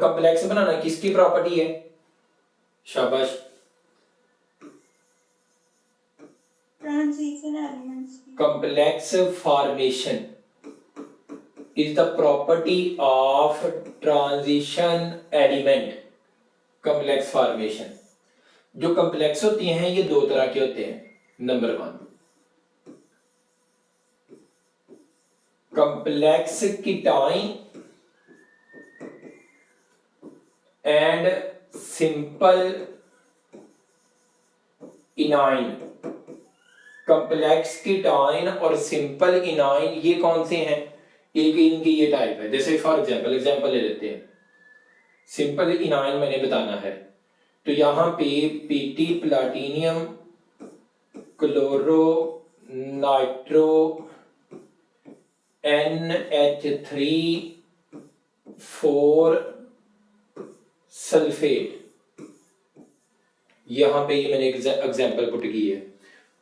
Complex बनाना किसकी property है? शाबाश, ट्रांजिशन एलिमेंट्स की। complex formation is the property of transition element. complex formation, जो complex होती हैं ये दो तरह के होते हैं. Number 1 complex cation and simple anion. Complex cation और सिंपल इनाइन ये कौन से हैं? एक इनकी ये टाइप है. जैसे फॉर एग्जांपल ले लेते हैं. सिंपल इनाइन मैंने बताना है तो यहां पे PT platinum chloro nitro NH3 sulphate, यहां पे ये मैंने एग्जांपल पुट की है.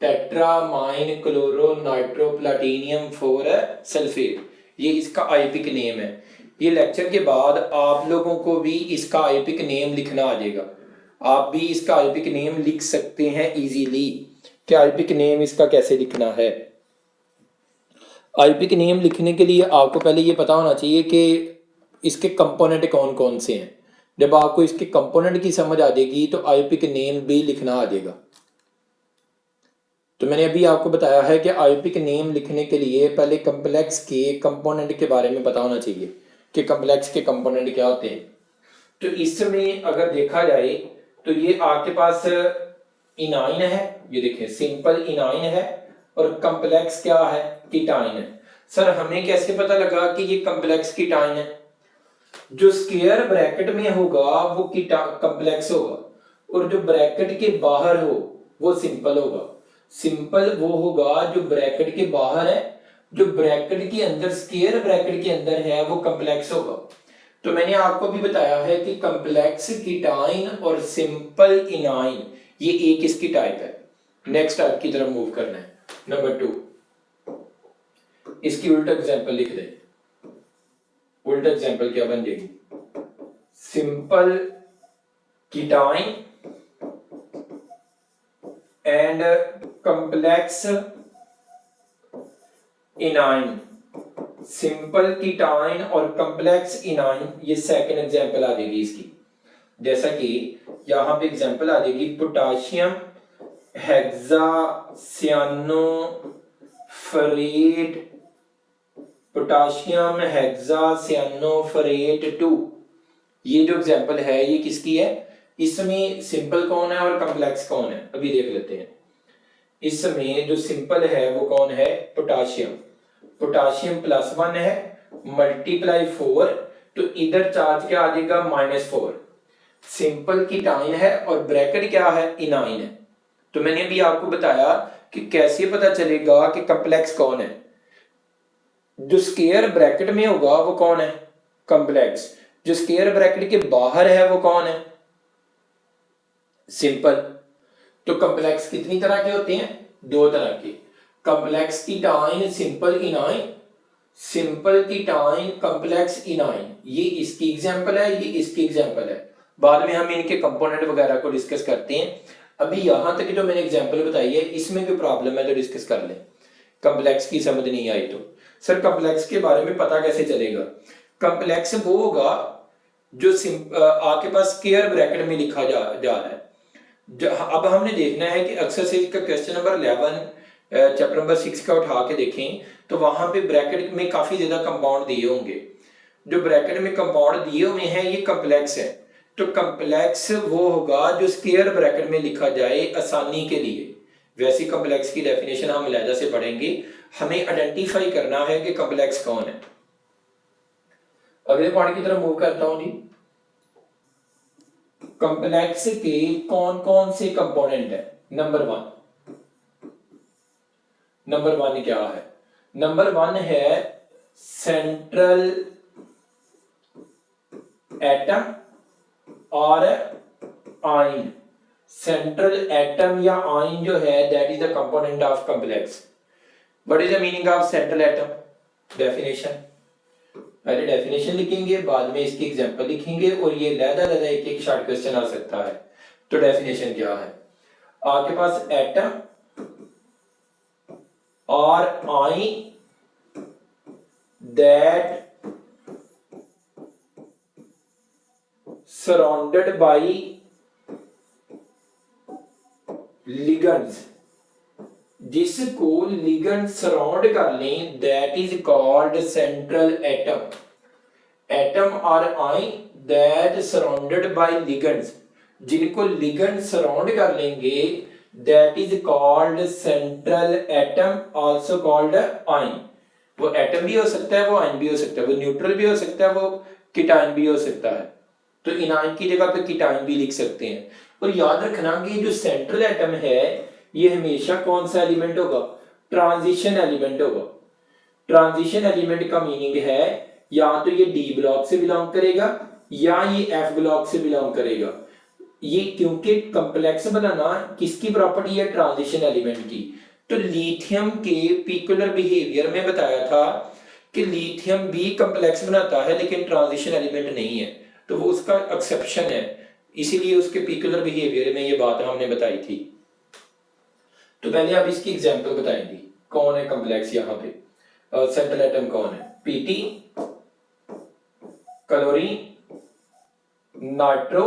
टेट्रामाइन क्लोरो नाइट्रो प्लाटिनियम 4 सल्फेट, ये इसका आईपिक नेम है. ये लेक्चर के बाद आप लोगों को भी इसका आईपिक नेम लिखना आ जाएगा. आप भी इसका आईपिक नेम लिख सकते हैं इजीली. कि आईपिक नेम इसका कैसे लिखना है. आईपिक नेम लिखने के लिए आपको पहले ये पता होना चाहिए कि इसके कंपोनेंट कौन कौन से हैं. जब आपको इसके कंपोनेंट की समझ आ जाएगी तो आईपिक नेम भी लिखना आ जाएगा. तो मैंने अभी आपको बताया है कि आईपिक नेम लिखने के लिए पहले कॉम्प्लेक्स के कंपोनेंट के बारे में पता होना चाहिए कि कॉम्प्लेक्स के कंपोनेंट क्या होते हैं. तो इसमें अगर देखा जाए तो ये आपके पास इनाइन है, ये देखिए सिंपल इनाइन है, और कॉम्प्लेक्स क्या है? कीटाइन है. सर हमें कैसे पता लगा कि ये कॉम्प्लेक्स कीटाइन है? जो स्क्वायर ब्रैकेट में होगा वो कॉम्प्लेक्स होगा, और जो ब्रैकेट के बाहर हो वो सिंपल होगा. सिंपल वो होगा जो ब्रैकेट के बाहर है, जो ब्रैकेट के अंदर स्क्वायर ब्रैकेट के अंदर है वो कॉम्प्लेक्स होगा. तो मैंने आपको भी बताया है कि कॉम्प्लेक्स कीटाइन और सिंपल इनाइन ये एक इसकी टाइप है. नेक्स्ट टाइप की तरफ मूव करना है. नंबर 2, इसकी उल्टा एग्जांपल लिख दें. उल्टा एग्जांपल क्या बन जाएगी? Simple cation and complex anion. Simple cation और कॉम्प्लेक्स इनाइन ये सेकंड एग्जांपल आ जाएगी इसकी. जैसा कि यहां पे एग्जांपल आ जाएगी पोटाशियम हेक्सासियानोफरेट, पोटाशियम हेक्सासियानोफरेट 2. ये जो एग्जांपल है ये किसकी है? इसमें सिंपल कौन है और कॉम्प्लेक्स कौन है अभी देख लेते हैं. इसमें जो सिंपल है वो कौन है? पोटाशियम. पोटाशियम +1 है मल्टीप्लाई 4, तो इधर चार्ज क्या आ जाएगा? -4. सिंपल कीटाइन है और ब्रैकेट क्या है? इनाइन है. तो मैंने अभी आपको बताया कि कैसे पता चलेगा कि कॉम्प्लेक्स कौन है. जो स्क्वायर ब्रैकेट में होगा वो कौन है? कॉम्प्लेक्स. जो स्क्वायर ब्रैकेट के बाहर है वो कौन है? सिंपल. तो कॉम्प्लेक्स कितनी तरह के होते हैं? 2 तरह के. Complex cation simple anion, simple cation complex anion. ये इसकी एग्जांपल है, ये इसकी एग्जांपल है. बाद में हम इनके कंपोनेंट वगैरह को डिस्कस करते हैं. अभी यहां तक जो मैंने एग्जांपल बताई है इसमें कोई प्रॉब्लम है तो डिस्कस कर लें. कॉम्प्लेक्स की समझ नहीं आई तो सर कॉम्प्लेक्स के बारे में पता कैसे चलेगा? कॉम्प्लेक्स वो होगा जो आपके पास स्क्वायर ब्रैकेट में लिखा जा रहा है. अब हमने देखना है कि अक्सर से इसका क्वेश्चन नंबर 11 चैप्टर नंबर 6 का उठा के देखें तो वहां पे ब्रैकेट में काफी ज्यादा कंपाउंड दिए होंगे. जो ब्रैकेट में कंपाउंड दिए हुए हैं ये कॉम्प्लेक्स है. तो कॉम्प्लेक्स वो होगा जो स्क्वायर ब्रैकेट में लिखा जाए आसानी के लिए. वैसी कॉम्प्लेक्स की डेफिनेशन हम अलहदा से पढ़ेंगे. हमें आइडेंटिफाई करना है कि कॉम्प्लेक्स कौन है. अगले पॉइंट की तरफ मूव करता हूं जी. कॉम्प्लेक्स के कौन कौन से कंपोनेंट है? नंबर 1 क्या है? नंबर 1 है सेंट्रल एटम और आयन. सेंट्रल एटम या आयन जो है that is the component of complex. What is the meaning of central atom? Definition. पहले डेफिनेशन लिखेंगे, बाद में इसकी एग्जांपल लिखेंगे, और ये लहदा एक एक शॉर्ट क्वेश्चन आ सकता है। तो डेफिनेशन क्या है आपके पास? एटम और ion that surrounded by ligands, जिसको लिगेंड सराउंड कर लें, that is called central atom. Atom और ion that surrounded by ligands, जिनको लिगेंड सराउंड कर लेंगे, that is called central atom, also called ion. वो एटम भी हो सकता है, वो आयन भी हो सकता है, वो न्यूट्रल भी हो सकता है, वो कीटायन भी हो सकता है। तो इनायन की जगह पे कीटायन भी लिख सकते हैं। और याद रखना कि जो सेंट्रल एटम है ये हमेशा कौन सा एलिमेंट होगा? ट्रांजिशन एलिमेंट होगा। ट्रांजिशन एलिमेंट का मीनिंग है या तो ये डी ब्लॉक से बिलोंग करेगा या ये एफ ब्लॉक से बिलोंग करेगा। ये क्योंकि कॉम्प्लेक्स बनाना किसकी प्रॉपर्टी है? ट्रांजिशन एलिमेंट की। तो लिथियम के पीकुलर बिहेवियर में बताया था कि लिथियम भी कॉम्प्लेक्स बनाता है लेकिन ट्रांजिशन एलिमेंट नहीं है, तो वो उसका एक्सेप्शन है, इसीलिए उसके पीकुलर बिहेवियर में ये बात हमने बताई थी। तो पहले आप इसकी एग्जांपल बताएंगे, कौन है कॉम्प्लेक्स यहाँ पे? सेंट्रल एटम कौन है? पीटी, क्लोरीन, नाइट्रो,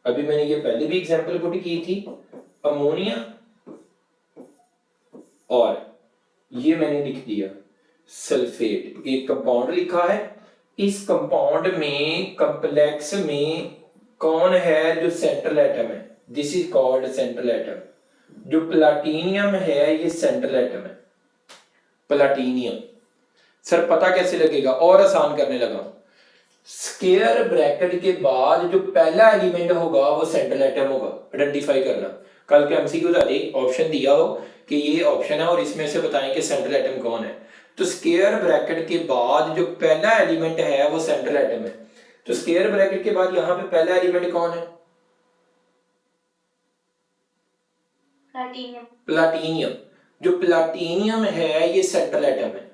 अभी मैंने ये पहले भी एग्जांपल पुट की थी, अमोनिया, और ये मैंने लिख दिया सल्फेट। एक कंपाउंड लिखा है, इस कंपाउंड में कॉम्प्लेक्स में कौन है जो सेंट्रल एटम है? This is called central atom. जो प्लाटिनियम है ये सेंट्रल एटम है, प्लाटिनियम। सर पता कैसे लगेगा? और आसान करने लगा, स्क्वायर ब्रैकेट के बाद जो पहला एलिमेंट होगा वो सेंट्रल एटम होगा, आइडेंटिफाई करना। कल के एमसीक्यू ऑप्शन दिया हो कि ये ऑप्शन है और इसमें से बताएं कि सेंट्रल एटम कौन है। तो स्क्वायर ब्रैकेट के बाद जो पहला एलिमेंट है वो सेंट्रल एटम है। तो स्क्वायर ब्रैकेट के बाद यहां पे पहला एलिमेंट कौन है? प्लाटिनियम। प्लाटिनियम। जो प्लाटिनियम है ये सेंट्रल एटम है,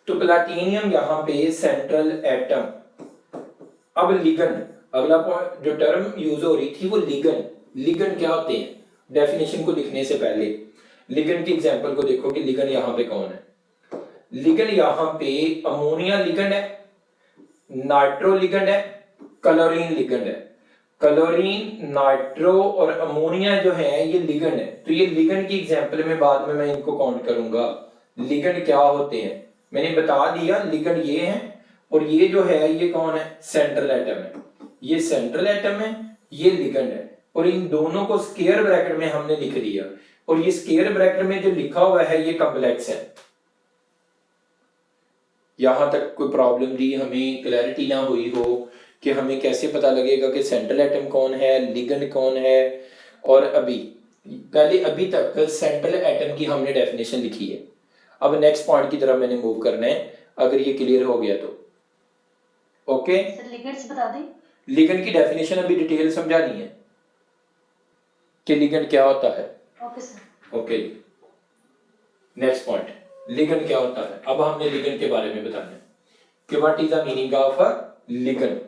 तो प्लाटिनियम यहां पे सेंट्रल एटम। अब लिगेंड, अगला पॉइंट जो टर्म यूज हो रही थी वो लिगेंड। लिगेंड क्या होते हैं? डेफिनेशन को लिखने से पहले लिगेंड की एग्जांपल को देखो कि लिगेंड यहां पे कौन है। लिगेंड यहां पे अमोनिया लिगेंड है, नाइट्रो लिगेंड है, क्लोरीन लिगेंड है। क्लोरीन, नाइट्रो और अमोनिया जो है ये लिगेंड है। तो ये लिगेंड की एग्जांपल में बाद में मैं इनको काउंट करूंगा। लिगेंड क्या होते हैं मैंने बता दिया, लिगेंड ये है, और ये जो है ये कौन है? सेंट्रल एटम है। ये सेंट्रल एटम है, ये लिगेंड है, और इन दोनों को स्क्वायर ब्रैकेट में हमने लिख दिया, और ये स्क्वायर ब्रैकेट में जो लिखा हुआ है ये कॉम्प्लेक्स है। यहां तक कोई प्रॉब्लम दी हमें क्लैरिटी ना हुई हो कि हमें कैसे पता लगेगा कि सेंट्रल एटम कौन है, लिगेंड कौन है। और अभी तक सेंट्रल एटम की हमने डेफिनेशन लिखी है। अब नेक्स्ट पॉइंट की तरफ मैंने मूव करना है, अगर ये क्लियर हो गया तो ओके। सर लिगेंड्स बता दें। लिगेंड की डेफिनेशन अभी डिटेल समझानी है कि लिगेंड क्या होता है। Okay sir. Okay, next point, ligand क्या होता है। अब हमने लिगेंड के बारे में बताना है कि what is the meaning of a ligand.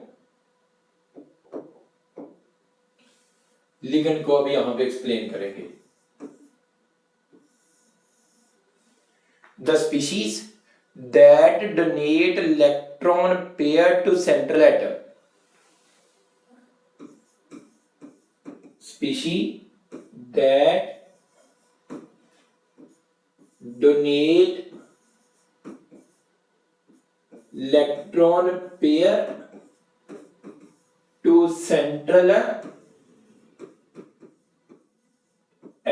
Ligand को अभी यहां पे एक्सप्लेन करेंगे। The species that donate electron pair to central atom. Species that donate electron pair to central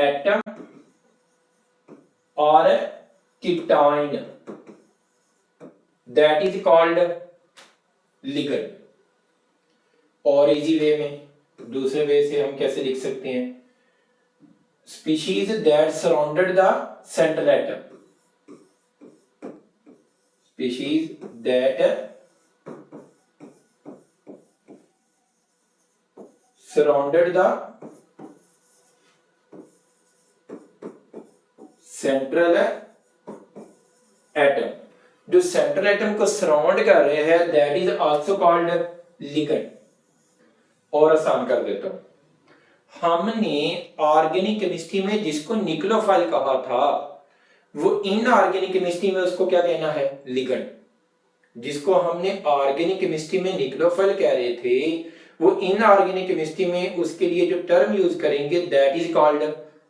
atom or cation, that is called ligand। और easy way में, दूसरे वे से हम कैसे लिख सकते हैं? Species that surrounded the central atom, species that surrounded the central atom. जो सेंट्रल एटम को सराउंड कर रहे हैं that is also called ligand. और आसान कर देता हूं, हमने ऑर्गेनिक केमिस्ट्री में जिसको न्यूक्लियोफाइल कहा था वो इनऑर्गेनिक केमिस्ट्री में उसको क्या कहना है, लिगेंड। जिसको हमने ऑर्गेनिक केमिस्ट्री में न्यूक्लियोफाइल कह रहे थे वो इनऑर्गेनिक केमिस्ट्री में उसके लिए जो टर्म यूज करेंगे दैट इज कॉल्ड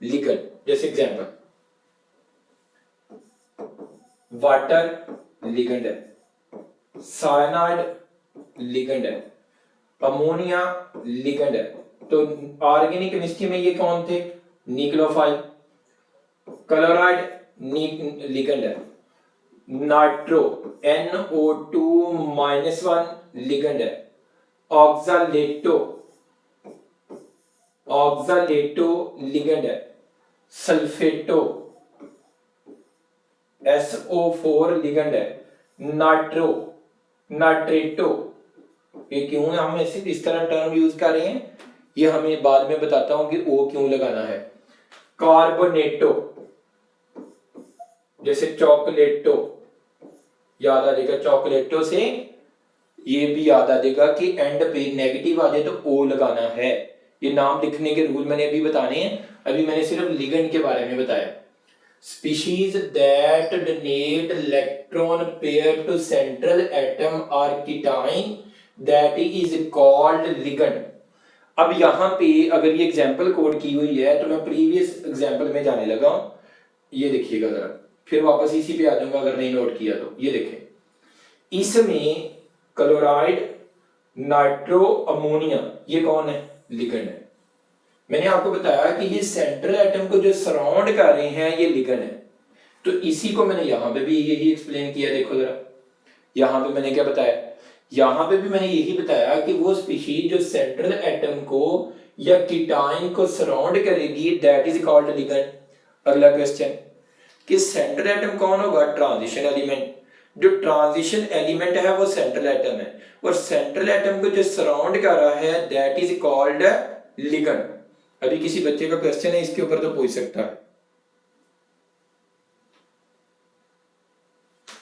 लिगेंड। जैसे एग्जांपल, वाटर लिगेंड है, साइनाइड लिगेंड है, अमोनिया लिगेंड है। तो ऑर्गेनिक केमिस्ट्री में ये कौन थे, न्यूक्लियोफाइल। क्लोराइड लिगेंड है, नाइट्रो NO2-1 लिगेंड है, ऑक्सालेटो लिगेंड है, सल्फेटो SO4 लिगेंड है, नाइट्रेटो। ये क्यों हम ऐसे इस तरह टर्म यूज कर रहे हैं ये हमें बाद में बताता हूं कि ओ क्यों लगाना है। कार्बोनेटो, जैसे चॉकलेटो, याद आ जाएगा चॉकलेटो से ये भी याद आ जाएगा कि एंड पे नेगेटिव आ जाए तो ओ लगाना है। ये नाम लिखने के रूल मैंने अभी बताने हैं, अभी मैंने सिर्फ लिगेंड के बारे में बताया। Species that donate electron pair to central atom are cation that is called ligand. अब यहाँ पे अगर ये एग्जांपल कोड की हुई है तो मैं प्रीवियस एग्जांपल में जाने लगा हूं, ये देखिएगा जरा, फिर वापस इसी पे आ जाऊंगा अगर नहीं नोट किया तो। ये देखें, इसमें क्लोराइड, नाइट्रो, अमोनिया, ये कौन है, लिगेंड है। मैंने आपको बताया कि ये सेंट्रल एटम को जो सराउंड कर रहे हैं ये लिगेंड है। तो इसी को मैंने यहाँ पे भी यही एक्सप्लेन किया। देखो जरा, यहाँ पे मैंने क्या बताया, यहाँ पे भी मैंने यही बताया कि वो स्पीशीज जो सेंट्रल एटम को या कीटाइन को सराउंड करेगी दैट इज कॉल्ड लिगेंड। अगला क्वेश्चन कि सेंट्रल एटम कौन होगा, ट्रांजिशन एलिमेंट। जो ट्रांजिशन एलिमेंट है वो सेंट्रल एटम है और सेंट्रल एटम को जो सराउंड कर रहा है दैट इज कॉल्ड लिगेंड। अभी किसी बच्चे का क्वेश्चन है इसके ऊपर तो पूछ सकता है।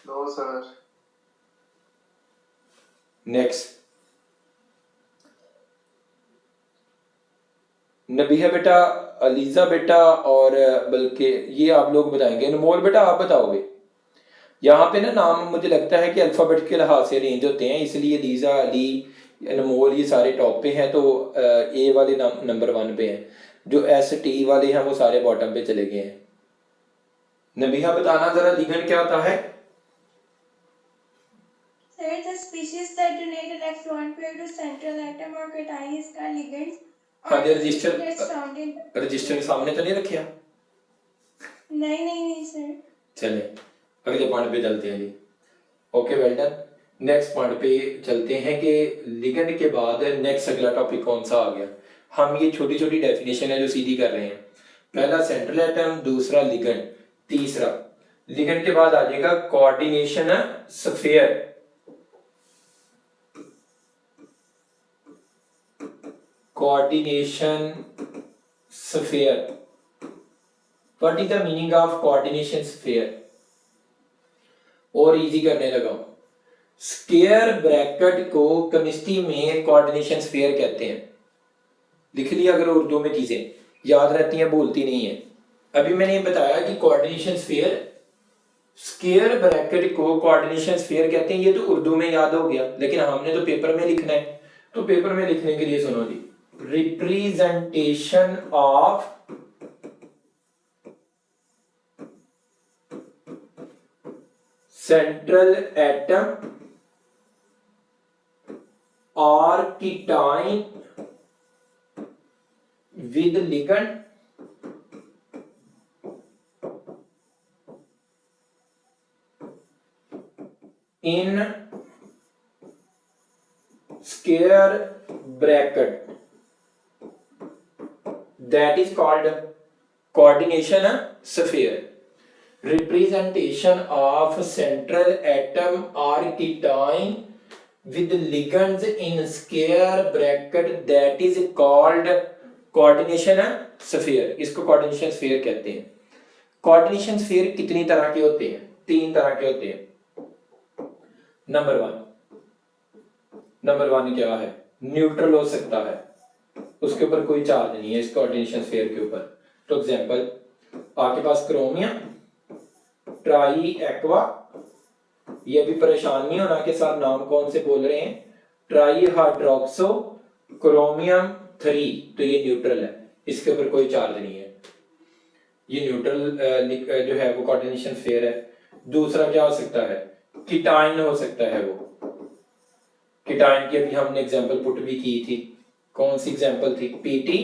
No sir. नेक्स्ट, नबीहा बेटा, अलीजा बेटा और बल्कि ये आप लोग बताएंगे। अनमोल बेटा आप बताओगे। यहाँ पे ना नाम मुझे लगता है कि अल्फाबेट के लिहाज से रेंज होते हैं, इसलिए लीजा, अली, अनमोल ये सारे टॉप पे हैं तो ए वाले नंबर 1 पे हैं, जो ST वाले हैं वो सारे बॉटम पे चले गए हैं। नबीहा बताना जरा लिगेंड क्या होता है। Sir, the species that donate electron pair to central atom or cation is called ligands. हाँ जी, रजिस्टर सामने तो नहीं रखिया। नहीं सर। चले अगले पॉइंट पे चलते हैं जी। Okay, well done. Next point पे चलते हैं कि लिगेंड के बाद नेक्स्ट अगला टॉपिक कौन सा आ गया। हम ये छोटी छोटी डेफिनेशन है जो सीधी कर रहे हैं। पहला सेंट्रल एटम, दूसरा लिगेंड, तीसरा लिगेंड के बाद आ जाएगा coordination sphere. Coordination sphere, what is the meaning of coordination sphere. और इजी करने लगा हूं, स्क्वायर ब्रैकेट को केमिस्ट्री में कोऑर्डिनेशन स्फीयर कहते हैं। लिख लिया अगर उर्दू में चीजें याद रहती हैं, भूलती नहीं है। अभी मैंने ये बताया कि कोऑर्डिनेशन स्फीयर, स्क्वायर ब्रैकेट को कोऑर्डिनेशन स्फीयर कहते हैं। ये तो उर्दू में याद हो गया, लेकिन हमने तो पेपर में लिखना है। तो पेपर में लिखने के लिए सुनो जी, रिप्रेजेंटेशन ऑफ सेंट्रल एटम और cation with ligand in square bracket, that is called coordination sphere. Representation of central atom or cation with ligands in square bracket, that is called coordination sphere. इसको coordination sphere कहते हैं। coordination sphere कितनी तरह के होते हैं? 3 तरह के होते हैं। नंबर वन क्या है, न्यूट्रल हो सकता है, उसके ऊपर कोई चार्ज नहीं है इस कोऑर्डिनेशन स्फीयर के ऊपर। तो एग्जांपल आपके पास क्रोमियम ट्राई एक्वा, ये भी परेशान नहीं होना के साथ नाम कौन से बोल रहे हैं, ट्राई हाइड्रोक्सो क्रोमियम 3, तो ये न्यूट्रल है, इसके ऊपर कोई चार्ज नहीं है, ये न्यूट्रल जो है वो कोऑर्डिनेशन स्फीयर है। दूसरा क्या हो सकता है, कीटाइन हो सकता है, वो कीटाइन की अभी हमने एग्जांपल पुट भी की थी, कौन सी एग्जांपल थी, पीटी,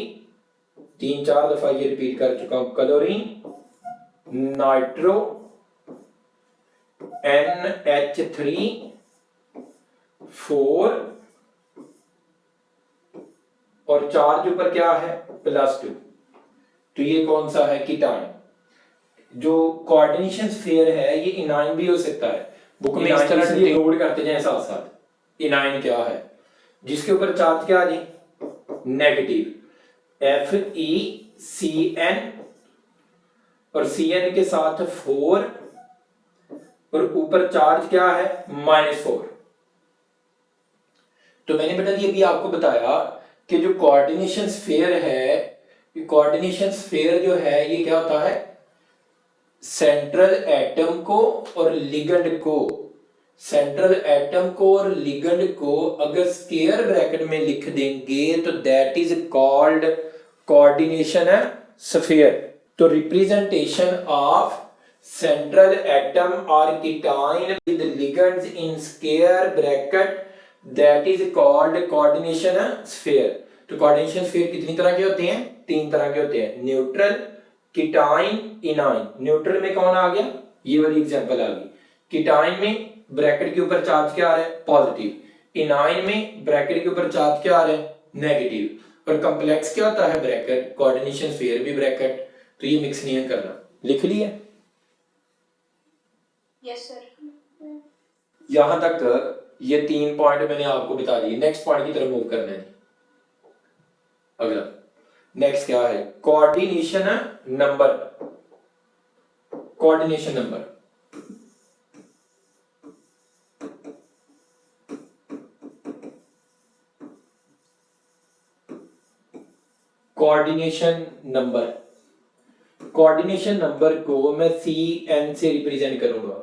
3-4 दफा ये रिपीट कर चुका हूं, क्लोरीन, नाइट्रो, NH3 4 और चार्ज ऊपर क्या है +2, तो ये कौन सा है, कीटाइन। जो कोऑर्डिनेशन स्फीयर है ये इनाइन भी हो सकता है, बुक में इस तरह से नोट करते जाएं साथ साथ। इनाइन क्या है, जिसके ऊपर चार्ज क्या आ जाए, नेगेटिव, FeCN और Cn के साथ 4 और ऊपर चार्ज क्या है -4। तो मैंने बेटा ये भी आपको बताया कि जो कोऑर्डिनेशन स्फीयर है, कोऑर्डिनेशन स्फीयर जो है ये क्या होता है, सेंट्रल एटम को और लिगेंड को, सेंट्रल एटम को और लिगेंड को अगर स्क्वायर ब्रैकेट में लिख देंगे तो that is called coordination sphere. तो representation of central atom or cation with ligands in square bracket that is called coordination sphere। तो coordination sphere कितनी तरह के होते हैं, 3 तरह के होते हैं, न्यूट्रल, कीटाइन, इनाइन। न्यूट्रल में कौन आ गया, ये वाली एग्जांपल आ गई। कीटाइन में ब्रैकेट के ऊपर चार्ज क्या आ रहा है, पॉजिटिव। इनाइन में ब्रैकेट के ऊपर चार्ज क्या आ रहा है, नेगेटिव। और कॉम्प्लेक्स क्या होता है, ब्रैकेट, कोऑर्डिनेशन स्फीयर भी ब्रैकेट। तो ये मिक्स नहीं करना, लिख लिया। Yes sir. यहां तक ये 3 पॉइंट मैंने आपको बता दिए। नेक्स्ट पॉइंट की तरफ मूव करना है। अगला नेक्स्ट क्या है, coordination number. Coordination number coordination number, coordination number को मैं CN से रिप्रेजेंट करूंगा।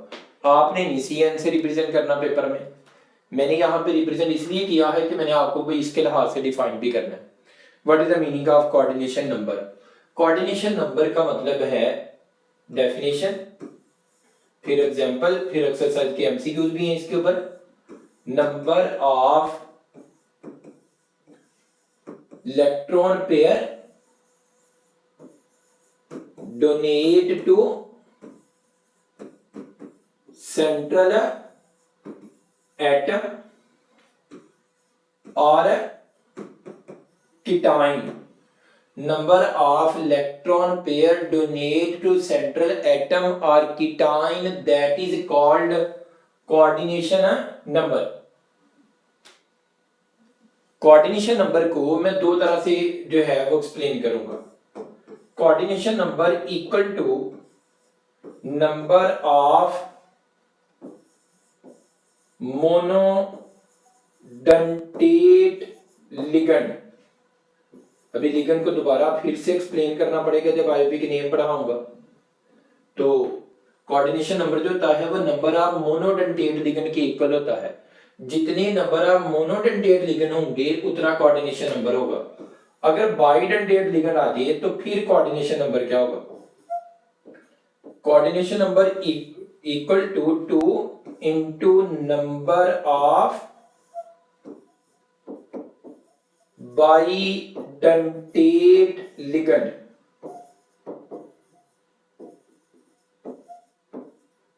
आपने नहीं CN से रिप्रेजेंट करना पेपर में, मैंने यहां पे रिप्रेजेंट इसलिए किया है कि मैंने आपको कोई इसके लिहाज से डिफाइन भी करना है। What is the meaning of coordination number. Coordination number का मतलब है डेफिनेशन, फिर एग्जांपल, फिर एक्सरसाइज के MCQs भी हैं इसके ऊपर। Number of electron pair donate to central atom or cation। number of electron pair donate to central atom or cation, that is called coordination number। Coordination number को मैं 2 तरह से जो है वो एक्सप्लेन करूंगा। Coordination number equal to number of monodentate ligand. अभी ligand को दोबारा फिर से एक्सप्लेन करना पड़ेगा जब आईपी की नेम पढ़ाऊंगा। तो कोऑर्डिनेशन नंबर जो होता है वो नंबर ऑफ मोनोडेंटेट लिगेंड के इक्वल होता है। जितने नंबर ऑफ मोनोडेंटेट लिगेंड होंगे उतना कोऑर्डिनेशन नंबर होगा। अगर बाइडेंटेट लिगेंड आ जाए तो फिर कोऑर्डिनेशन नंबर क्या होगा, coordination number equal to 2 into number of bidentate ligand.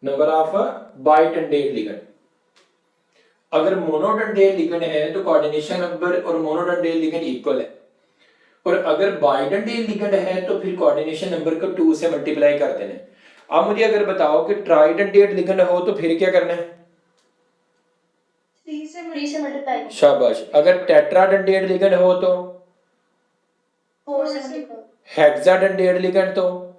Number of bidentate ligand. अगर मोनोडेंटेट लिगेंड है तो कोऑर्डिनेशन नंबर और मोनोडेंटेट लिगेंड इक्वल है, और अगर बाइडेंटेट लिगेंड है तो फिर कोऑर्डिनेशन नंबर को 2 से मल्टीप्लाई कर देना है। अब मुझे अगर बताओ कि ट्राइडेंटेट लिगेंड हो तो फिर क्या करना है, 3 से मल्टीप्लाई। शाबाश। अगर टेट्राडेंटेट लिगेंड हो तो 4 से मल्टीप्लाई। हेक्साडेंटेट लिगेंड तो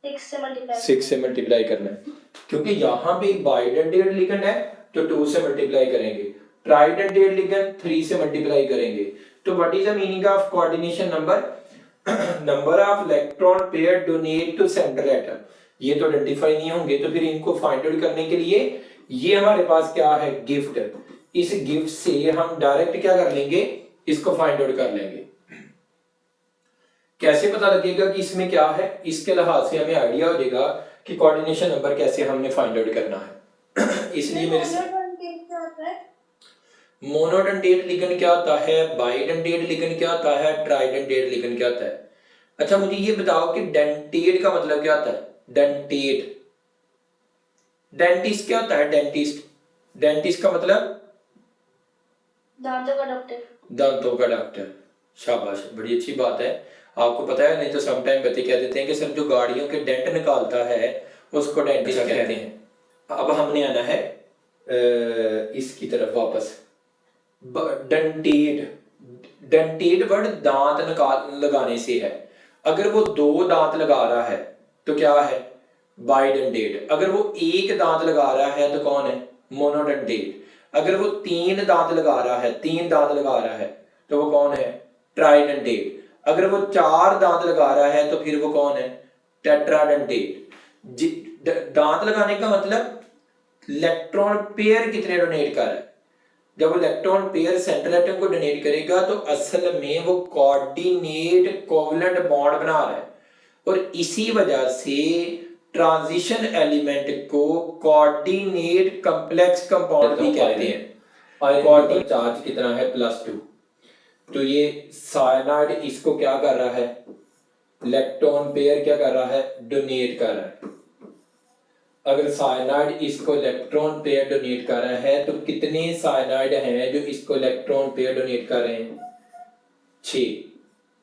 6 से मल्टीप्लाई। 6 से मल्टीप्लाई करना है। क्योंकि यहाँ पे बाइडेंटेट लिगेंड है तो 2 से मल्टीप्लाई करेंगे, ट्राइडेंटेट लिगेंड 3 से मल्टीप्लाई करेंगे। तो what is the meaning of coordination number? Number of electron pair donate to central atom. ये तो आइडेंटिफाई नहीं होंगे, तो फिर इनको फाइंड आउट करने के लिए ये हमारे पास क्या है, गिफ्ट। इस गिफ्ट से हम डायरेक्ट क्या कर लेंगे, इसको फाइंड आउट कर लेंगे। कैसे पता लगेगा कि इसमें क्या है? इसके लिहाज से हमें आइडिया हो जाएगा कि कोऑर्डिनेशन नंबर कैसे हमने फाइंड आउट करना है। इसलिए मेरे से मोनोडेंटेट लिगेंड क्या होता है, बाइडेंटेट लिगेंड क्या होता है, ट्राइडेंटेट लिगेंड क्या होता है? अच्छा मुझे ये बताओ कि डेंटेट का मतलब क्या होता है? डेंटेट, डेंटिस्ट क्या होता है? डेंटिस्ट, डेंटिस्ट का मतलब दांतों का डॉक्टर। दांतों का डॉक्टर। शाबाश, बड़ी अच्छी बात है। आपको पता है, नहीं तो समटाइम बच्चे कह देते हैं कि सर जो गाड़ियों के डेंट निकालता है उसको डेंटिस्ट कहते हैं। अब हमने आना है इसकी तरफ वापस। डेंटेट, डेंटेट वर्ड दांत निकाल लगाने से है। अगर वो 2 दांत लगा रहा है तो क्या है? बाइडेंटेट। अगर वो 1 दांत लगा रहा है तो कौन है? मोनोडेंटेट। अगर वो 3 दांत लगा रहा है, 3 दांत लगा रहा है तो वो कौन है? ट्राइडेंटेट। अगर वो 4 दांत लगा रहा है तो फिर वो कौन है? टेट्राडेंटेट। दांत लगाने का मतलब इलेक्ट्रॉन पेयर कितने डोनेट कर रहा है। जब वो इलेक्ट्रॉन पेयर सेंट्रल एटम को डोनेट करेगा तो असल में वो कोऑर्डिनेट कोवलेंट बॉन्ड बना रहा है, और इसी वजह से ट्रांजिशन एलिमेंट को कोऑर्डिनेट कॉम्प्लेक्स कंपाउंड भी कहते हैं। कोऑर्डिनेट चार्ज कितना है? +2। तो ये साइनाइड इसको क्या कर रहा है? इलेक्ट्रॉन पेयर क्या कर रहा है? डोनेट कर रहा है। अगर साइनाइड इसको इलेक्ट्रॉन पेयर डोनेट कर रहा है तो कितने साइनाइड हैं जो इसको इलेक्ट्रॉन पेयर डोनेट कर रहे हैं? 6।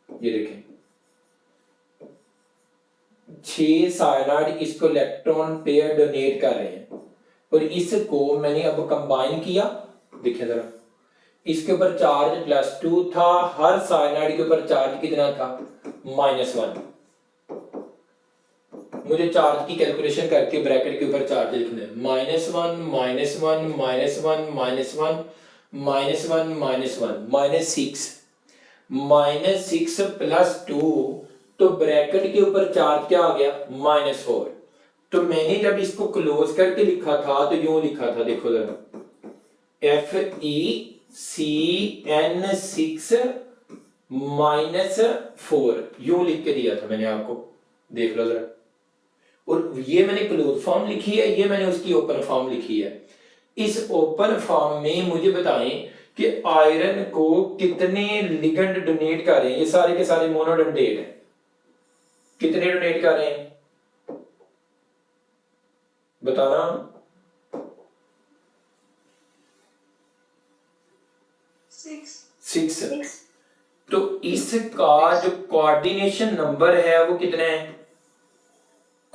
ये देखें, 6 साइनाइड इसको इलेक्ट्रॉन पेयर डोनेट कर रहे हैं, और इसको मैंने अब कंबाइन किया। देखिए जरा, इसके ऊपर चार्ज +2 था, हर साइनाइड के ऊपर चार्ज कितना था? -1। मुझे चार्ज की कैलकुलेशन करके ब्रैकेट के ऊपर चार्ज लिखना है। -1 -1 -1 -1 -6 +2, तो ब्रैकेट के ऊपर चार्ज क्या आ गया? -4। तो मैंने जब इसको क्लोज करके लिखा था तो यूं लिखा था, देखो जरा, FeCN6 -4 यूं लिख के दिया था मैंने आपको, देख लो जरा। और ये मैंने क्लोज फॉर्म लिखी है, ये मैंने उसकी ओपन फॉर्म लिखी है। इस ओपन फॉर्म में मुझे बताएं कि आयरन को कितने लिगेंड डोनेट कर रहे हैं। ये सारे के सारे मोनोडेंटेट हैं, कितने डोनेट कर रहे हैं बताना? 6। तो इसका जो कोऑर्डिनेशन नंबर है वो कितना है?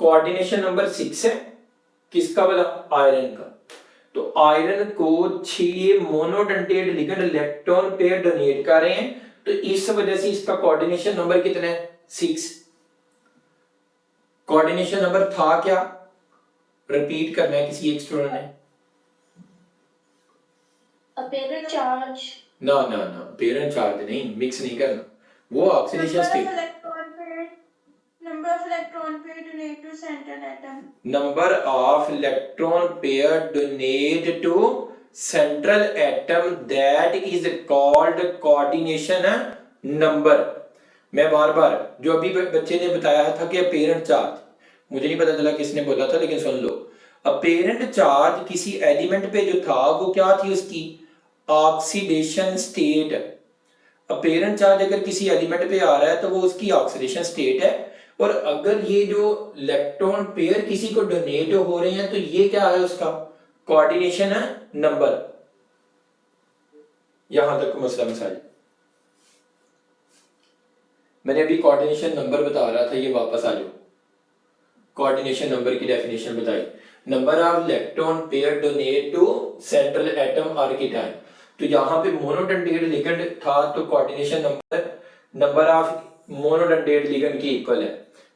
कोऑर्डिनेशन नंबर 6 है। किसका बोला? आयरन का। तो आयरन को 6 monodentate ligand electron pair donate कर रहे हैं, तो इस वजह से इसका कोऑर्डिनेशन नंबर कितना है? 6। कोऑर्डिनेशन नंबर था क्या? रिपीट करना है किसी एक स्टूडेंट ने। Parent charge. ना ना ना, पेरेंट चार्ज नहीं, मिक्स नहीं करना, वो oxidation state. Number of electron pair donate to central atom. Number of electron pair donate to central atom, that is called coordination number। मैं बार बार जो अभी बच्चे ने बताया था कि अपेरेंट चार्ज, मुझे नहीं पता चला किसने बोला था, लेकिन सुन लो। अपेरेंट चार्ज किसी एलिमेंट पे जो था वो क्या थी? उसकी ऑक्सीडेशन स्टेट। अपेरेंट चार्ज अगर किसी एलिमेंट पे आ रहा है तो वो उसकी ऑक्सीडेशन स्टेट है, और अगर ये जो इलेक्ट्रॉन पेयर किसी को डोनेट हो रहे हैं तो ये क्या है? उसका कोऑर्डिनेशन नंबर। यहां तक मसला मसाइल मैंने अभी कोऑर्डिनेशन नंबर बता रहा था, ये वापस आ जाओ। कोऑर्डिनेशन नंबर की डेफिनेशन बताई, number of electron pair donate to central atom आर्किटाइन। तो यहाँ पे मोनोडेंटेट लिगेंड था तो coordination number of monodentate ligand की इक्वल है।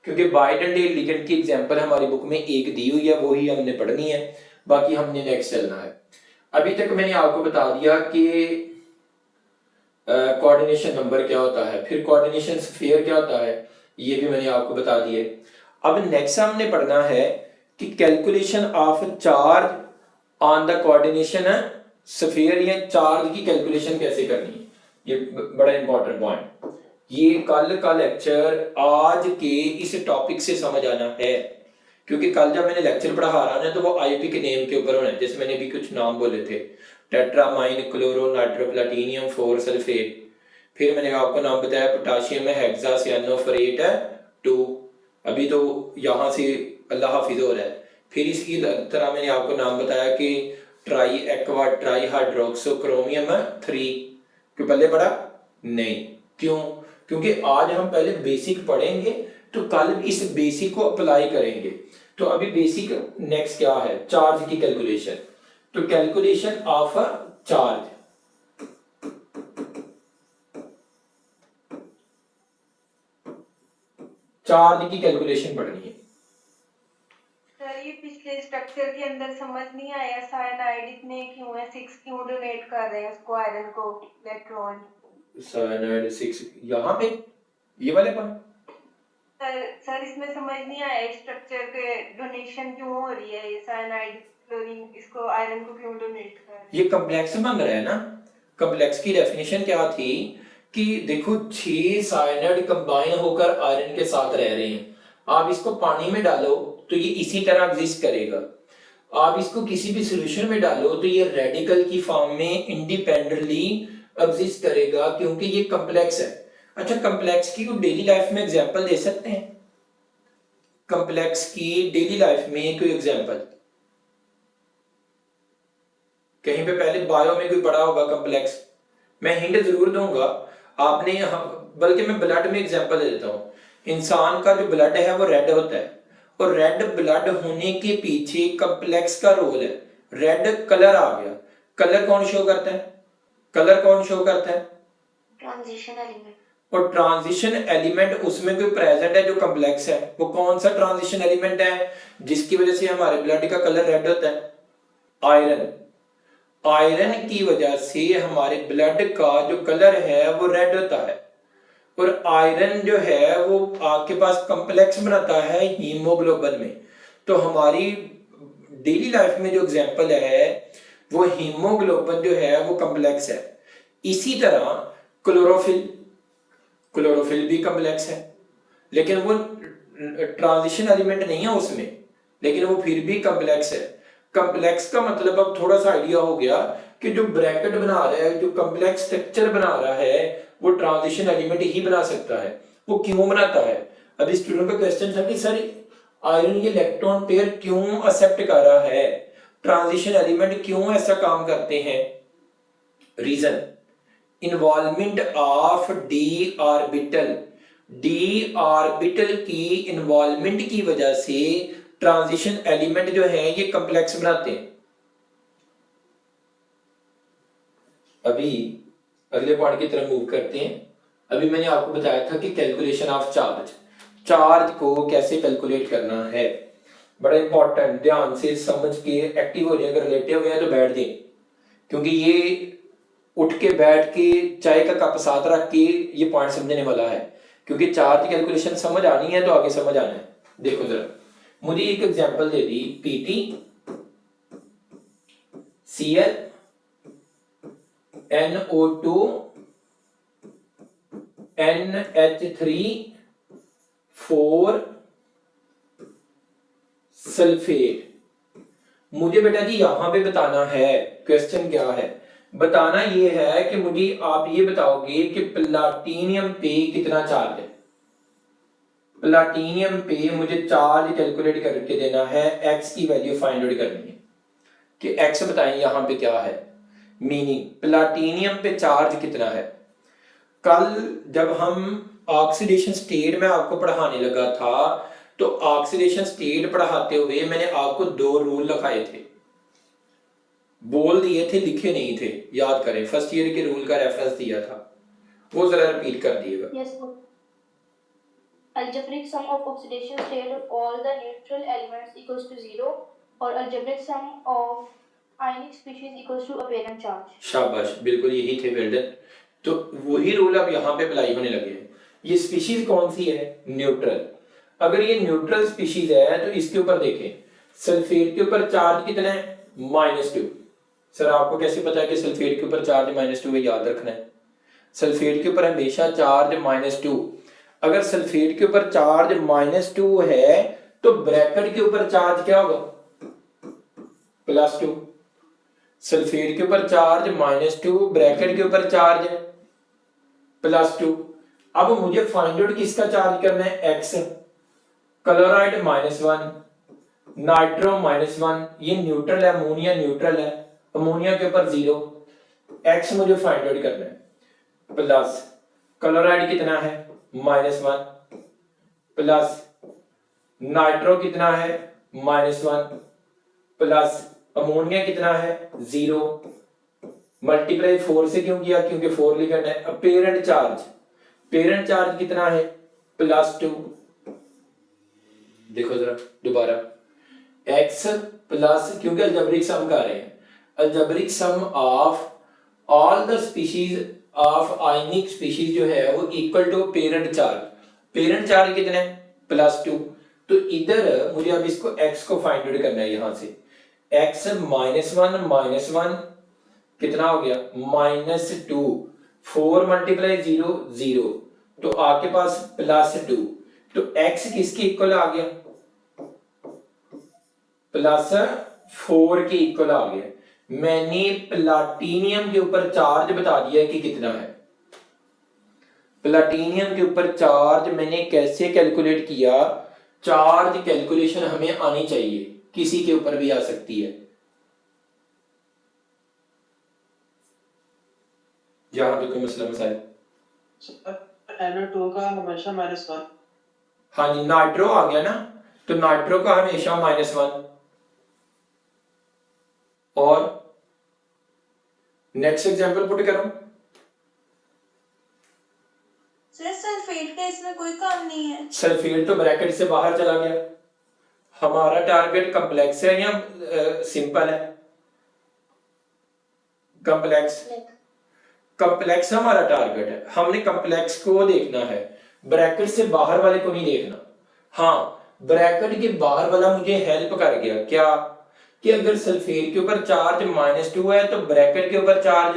क्योंकि बाइडेंडेल लिगेंड की एग्जांपल हमारी बुक में एक दी हुई है, वो ही हमने पढ़नी है, बाकी हमने नेक्स्ट चलना है। अभी तक मैंने आपको बता दिया कि कोऑर्डिनेशन नंबर क्या होता है, फिर कोऑर्डिनेशन स्फीयर क्या होता है, ये भी मैंने आपको बता दिए। अब नेक्स्ट हमने पढ़ना है कि calculation of charge on the coordination sphere, या चार्ज की कैलकुलेशन कैसे करनी है, ये बड़ा इंपॉर्टेंट पॉइंट। ये कल का लेक्चर आज के इस टॉपिक से समझ आना है, क्योंकि कल जब मैंने लेक्चर पढ़ा रहा ना तो वो आईपी के नेम के ऊपर होना है, जैसे मैंने भी कुछ नाम बोले थे, टेट्रामाइन क्लोरो नाइट्रो प्लाटिनियम 4 सल्फेट, फिर मैंने आपको नाम बताया पोटाशियम है हेक्सासियानोफरेट है 2, अभी तो यहाँ से अल्लाह हाफिज हो रहा है। फिर इसकी तरह मैंने आपको नाम बताया कि ट्राई एक्वा ट्राई हाइड्रोक्सोक्रोमियम 3, क्यों पहले पढ़ा नहीं, क्यों? क्योंकि आज हम पहले बेसिक पढ़ेंगे तो कल इस बेसिक को अप्लाई करेंगे। तो अभी बेसिक नेक्स्ट क्या है, चार्ज की कैलकुलेशन। तो calculation of a charge, charge की कैलकुलेशन पढ़नी है। सर ये पिछले स्ट्रक्चर के अंदर समझ नहीं आया, साइनाइड इतने क्यों है, 6 क्यों डोनेट कर रहे हैं उसको, आयरन को इलेक्ट्रॉन। साइनाइड 6 यहाँ पे ये वाले पॉइंट सर इसमें समझ नहीं आया स्ट्रक्चर के डोनेशन क्यों हो रही है, ये साइनाइड क्लोरीन इसको आयरन को क्यों डोनेट कर रहे हैं। ये कॉम्प्लेक्स बन रहा है ना। कॉम्प्लेक्स की डेफिनेशन क्या थी कि देखो 6 साइनाइड कंबाइन होकर आयरन के साथ रह रहे हैं, आप इसको पानी में डालो तो ये इसी तरह एग्जिस्ट करेगा, आप इसको किसी भी सॉल्यूशन में डालो तो ये रेडिकल की फॉर्म में इंडिपेंडेंटली एग्जिस्ट करेगा, क्योंकि ये कॉम्प्लेक्स है। अच्छा, कॉम्प्लेक्स की डेली लाइफ में एग्जांपल दे सकते हैं? कॉम्प्लेक्स की डेली लाइफ में कोई एग्जांपल कहीं पे पहले बायो में कोई पढ़ा होगा कॉम्प्लेक्स? मैं हिंट जरूर दूंगा आपने, बल्कि मैं ब्लड में एग्जांपल दे देता हूं। इंसान का जो ब्लड है वो रेड होता है, और रेड ब्लड होने के पीछे कॉम्प्लेक्स का रोल है। रेड कलर आ गया, कलर कौन शो करता है? कलर कौन शो करता है? Transition element. और ट्रांजिशन एलिमेंट उसमें कोई प्रेजेंट है जो कॉम्प्लेक्स है, वो कौन सा ट्रांजिशन एलिमेंट है जिसकी वजह से हमारे ब्लड का कलर रेड होता है? आयरन। आयरन की वजह से हमारे ब्लड का जो कलर है वो रेड होता है, और आयरन जो है वो आपके पास कॉम्प्लेक्स बनाता है हीमोग्लोबिन में। तो हमारी डेली लाइफ में जो एग्जांपल है वो हीमोग्लोबिन जो है वो कॉम्प्लेक्स है। इसी तरह क्लोरोफिल, क्लोरोफिल भी कॉम्प्लेक्स है, लेकिन वो ट्रांजिशन एलिमेंट नहीं है उसमें, लेकिन वो फिर भी कॉम्प्लेक्स है। कॉम्प्लेक्स का मतलब अब थोड़ा सा आइडिया हो गया कि जो ब्रैकेट बना रहा है, जो कॉम्प्लेक्स स्ट्रक्चर बना रहा है, वो ट्रांजिशन एलिमेंट ही बना सकता है। वो क्यों बनाता है? अभी स्टूडेंट का क्वेश्चन था कि सर आयरन ये इलेक्ट्रॉन पेयर क्यों एक्सेप्ट कर रहा है, ट्रांजिशन एलिमेंट क्यों ऐसा काम करते हैं? Reason, involvement of d orbital. D orbital की इन्वॉल्वमेंट की वजह से ट्रांजिशन एलिमेंट जो है ये कॉम्प्लेक्स बनाते हैं। अभी अगले पॉइंट की तरफ मूव करते हैं। अभी मैंने आपको बताया था कि कैलकुलेशन ऑफ चार्ज, चार्ज को कैसे कैलकुलेट करना है, बड़ा इंपॉर्टेंट, ध्यान से समझ के एक्टिव हो जाए। अगर लेटे हुए हैं तो बैठ जाए, क्योंकि ये उठ के बैठ के चाय का कप साथ रख के ये पॉइंट समझने वाला है, क्योंकि चार्ज कैलकुलेशन समझ आनी है तो आगे समझ आना है। देखो जरा, मुझे एक एग्जांपल दे दी, PT Cl NO2 NH3 4 sulphate. मुझे बेटा जी यहां पे बताना है, क्वेश्चन क्या है, बताना ये है कि मुझे आप ये बताओगे कि प्लाटिनियम पे कितना चार्ज है। प्लाटिनियम पे मुझे चार्ज कैलकुलेट करके देना है, एक्स की वैल्यू फाइंड आउट करनी है कि एक्स बताएं यहां पे क्या है। मीनिंग प्लाटिनियम पे चार्ज कितना है। कल जब हम ऑक्सीडेशन स्टेट में आपको पढ़ाने लगा था तो ऑक्सीडेशन स्टेट पढ़ाते हुए मैंने आपको 2 रूल लिखाए थे, बोल दिए थे, लिखे नहीं थे, याद करें। फर्स्ट ईयर के रूल का रेफरेंस दिया था, वो जरा रिपीट कर दिएगा। Yes algebraic sum of oxidation state of all the neutral elements equals to 0 और algebraic sum of ionic species equals to apparent charge। शाबाश, बिल्कुल यही थे वेल्डन। तो वही रूल अब यहाँ पे अप्लाई होने लगे हैं। ये स्पीशीज कौन सी है? न्यूट्रल। अगर ये न्यूट्रल स्पीशीज है तो इसके ऊपर देखें, सल्फेट के ऊपर चार्ज कितना है? -2। सर आपको कैसे पता है कि सल्फेट के ऊपर चार्ज -2 है? याद रखना है, सल्फेट के ऊपर हमेशा चार्ज -2। अगर सल्फेट के ऊपर चार्ज -2 है तो ब्रैकेट के ऊपर चार्ज क्या होगा? +2। सल्फेट के ऊपर चार्ज -2, ब्रैकेट के ऊपर चार्ज +2। अब मुझे फाइंड आउट किसका चार्ज करना है? X। क्लोराइड -1, नाइट्रो -1, ये न्यूट्रल है, अमोनिया न्यूट्रल है, अमोनिया के ऊपर 0। X मुझे फाइंड आउट करना है। प्लस क्लोराइड कितना है? -1, प्लस नाइट्रो कितना है? -1, प्लस अमोनिया कितना है? 0। मल्टीप्लाई 4 से क्यों किया? क्योंकि 4 लिगेंड है। अपेरेंट चार्ज, पेरेंट चार्ज कितना है? +2। देखो जरा दोबारा, x प्लस, क्योंकि अलजेब्रिक सम कर रहे हैं, algebraic sum of all the species of ionic species जो है वो equal to parent charge. Parent charge कितना है? +2। तो इधर मुझे अब इसको x को फाइंड आउट करना है। यहां से x -1 कितना हो गया? -2। 4 × 0 0, तो आपके पास +2। तो x किसके इक्वल आ गया? +4 के इक्वल आ गया। मैंने प्लाटीनियम के ऊपर चार्ज बता दिया कि कितना है। प्लाटीनियम के ऊपर चार्ज मैंने कैसे कैलकुलेट किया? चार्ज कैलकुलेशन हमें आनी चाहिए, किसी के ऊपर भी आ सकती है। यहां पे कोई मसला मसाइल? NO2 का हमेशा -1। हाँ जी, नाइट्रो आ गया ना, तो नाइट्रो का हमेशा -1। और नेक्स्ट एग्जांपल पुट करो। सर सल्फेट का इसमें कोई काम नहीं है। सल्फेट तो ब्रैकेट से बाहर चला गया। हमारा टारगेट कॉम्प्लेक्स है या सिंपल है? कॉम्प्लेक्स, कॉम्प्लेक्स हमारा टारगेट है। हमने कॉम्प्लेक्स को देखना है, ब्रैकेट से बाहर वाले को नहीं देखना। हाँ, ब्रैकेट के बाहर वाला मुझे हेल्प कर गया क्या? कि अगर सल्फेट के ऊपर चार्ज -2 है तो ब्रैकेट के ऊपर चार्ज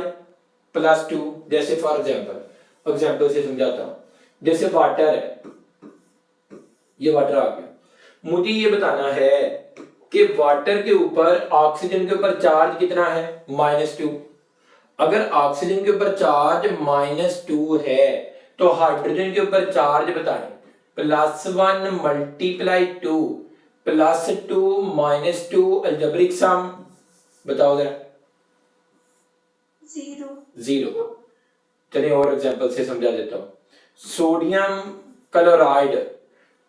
+2। जैसे फॉर एग्जांपल से समझाता हूं, जैसे वाटर है, ये वाटर आ गया, मुझे ये बताना है कि वाटर के ऊपर ऑक्सीजन के ऊपर चार्ज कितना है? -2। अगर ऑक्सीजन के ऊपर चार्ज -2 है तो हाइड्रोजन के ऊपर चार्ज बताएं। +1 × 2 +2 -2, अलजेब्रिक सम बताओ जरा। 0। चलिए और एग्जांपल से समझा देता हूं। सोडियम क्लोराइड,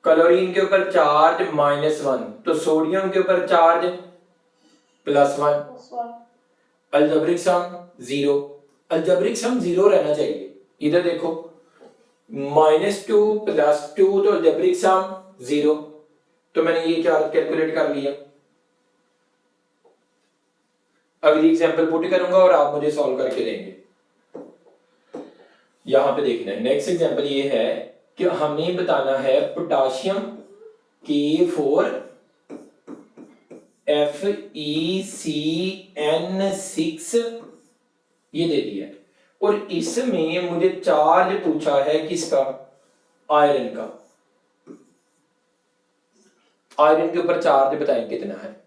क्लोरीन के ऊपर चार्ज -1, तो सोडियम के ऊपर चार्ज +1, अलजेब्रिक सम 0। अलजेब्रिक सम 0 रहना चाहिए। इधर देखो, -2 +2, तो अलजेब्रिक सम 0। तो मैंने ये चार्ज कैलकुलेट कर लिया। अगली एग्जांपल पुट करूंगा और आप मुझे सॉल्व करके देंगे। यहां पे देखना है, नेक्स्ट एग्जांपल ये है कि हमें बताना है पोटाशियम K4 FeCN6 ये दे दिया, और इसमें मुझे चार्ज पूछा है किसका? आयरन का। आयरन के ऊपर चार्ज बताएं कितना है?